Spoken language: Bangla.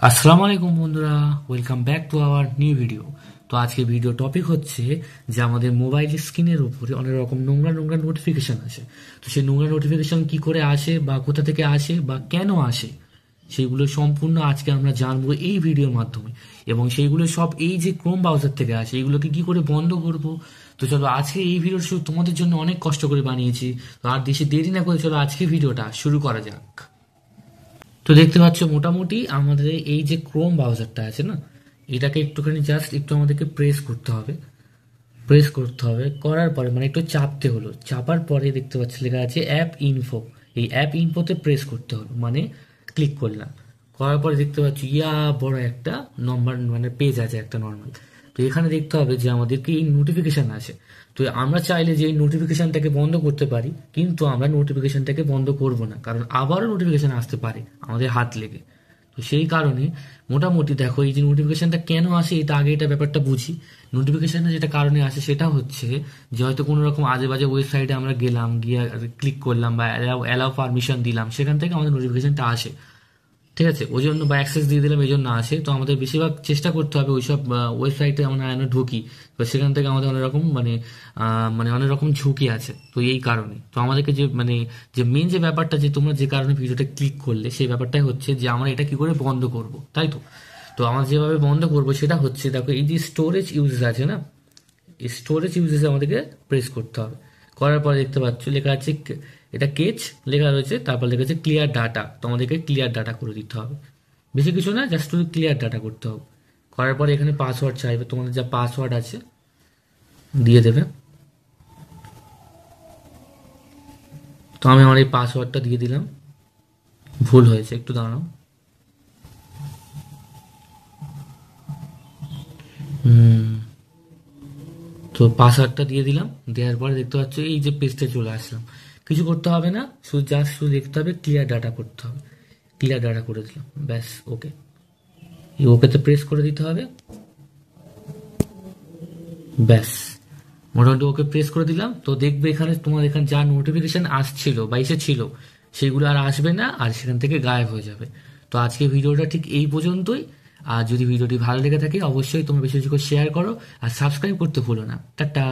আসসালামু আলাইকুম বন্ধুরা, welcome back to our new video. তো আজকে ভিডিও টপিক হচ্ছে যে আমাদের মোবাইল স্ক্রিনের উপরে অনেক রকম নোংরা নোংরা নোটিফিকেশন আসে। তো সেই নোংরা নোটিফিকেশন কি করে আসে বা কোথা থেকে আসে বা কেন আসে সেইগুলো সম্পূর্ণ আজকে আমরা জানবো এই ভিডিওর মাধ্যমে। এবং সেইগুলো সব এই যে ক্রোম ব্রাউজার থেকে আসে এইগুলোকে কি করে বন্ধ করব। তো চলো আজকে এই ভিডিও তোমাদের জন্য অনেক কষ্ট করে বানিয়েছি। তো আর বেশি দেরি না করে চলো আজকে ভিডিওটা শুরু করা যাক। তো দেখতে পাচ্ছ মোটামুটি আমাদের এই যে ক্রোম ব্রাউজারটা আছে না, এটাকে একটুখানি জাস্ট একটু আমাদেরকে প্রেস করতে হবে করার পরে মানে একটু চাপতে হলো, চাপার পরে দেখতে পাচ্ছি লেখা আছে অ্যাপ ইনফো। এই অ্যাপ ইনফোতে প্রেস করতে হলো মানে ক্লিক করলাম। করার পরে দেখতে পাচ্ছি বড় একটা নম্বর মানে পেজ আছে একটা নর্মাল। তো এখানে দেখতে হবে যে আমাদেরকে এই নোটিফিকেশন আছে। তো আমরা চাইলে যে এই নোটিফিকেশনটাকে বন্ধ করতে পারি, কিন্তু আমরা নোটিফিকেশনটাকে বন্ধ করব না, কারণ আবারও নোটিফিকেশন আসতে পারে আমাদের হাত লেগে। তো সেই কারণে মোটামুটি দেখো এই যে নোটিফিকেশনটা কেন আসে এটা আগে এটা ব্যাপারটা বুঝি। নোটিফিকেশনটা যেটা কারণে আসে সেটা হচ্ছে যে হয়তো কোনো রকম আজে বাজে ওয়েবসাইটে আমরা গেলাম, গিয়ে ক্লিক করলাম বা অ্যালাউ পারমিশন দিলাম, সেখান থেকে আমাদের নোটিফিকেশনটা আসে। ঠিক আছে, ওই জন্য বা অ্যাক্সেস দিয়ে দিলাম এই জন্য আসে। তো আমাদের বেশিরভাগ চেষ্টা করতে হবে ওইসব ওয়েবসাইটে আমরা যেন ঢুকি, বা সেখান থেকে আমাদের অনেক রকম মানে অনেক রকম ঝুঁকি আছে। তো এই কারণে তো আমাদেরকে যে যে মেন যে ব্যাপারটা যে তোমরা যে কারণে ভিডিওটা ক্লিক করলে সেই ব্যাপারটাই হচ্ছে যে আমরা এটা কি করে বন্ধ করব, তাই তো। তো আমরা যেভাবে বন্ধ করব সেটা হচ্ছে দেখো এই যে স্টোরেজ ইউজেস আছে না, স্টোরেজ ইউজেস আমাদেরকে প্রেস করতে হবে। করার পর দেখতে পাচ্ছ লেখা আছে এটা কেচ লেখা রয়েছে, তারপর লেখা আছে ক্লিয়ার ডাটা। তো আমাদেরকে ক্লিয়ার ডাটা করে দিতে হবে, বেশি কিছু না, জাস্ট শুধু ক্লিয়ার ডাটা করতে হবে। করার পর এখানে পাসওয়ার্ড চাইবে, তোমাদের যা পাসওয়ার্ড আছে দিয়ে দেবে। তো আমি আমার এই পাসওয়ার্ডটা দিয়ে দিলাম। ভুল হয়েছে, একটু দাঁড়াও। তো পাসওয়ার্ডটা দিয়ে দিলাম, দেওয়ার পরে দেখতে পাচ্ছ এই যে পেজটা চলে আসলাম। কিছু করতে হবে না, শুধু দেখতে হবে ক্লিয়ার ডাটা করতে হবে। ক্লিয়ার ডাটা করে দিলাম, ব্যাস ওকে। এই ওকেতে প্রেস করে দিতে হবে, ব্যাস। মোটামুটি ওকে প্রেস করে দিলাম। তো দেখবে এখানে তোমার এখানে যা নোটিফিকেশন আসছিল বা এসেছিল সেগুলো আর আসবে না, আর সেখান থেকে গায়েব হয়ে যাবে। তো আজকে ভিডিওটা ঠিক এই পর্যন্তই। আর যদি ভিডিওটি ভালো লেগে থাকে অবশ্যই তোমরা বেশি বেশি করে শেয়ার করো আর সাবস্ক্রাইব করতে ভুলো না। টাটা।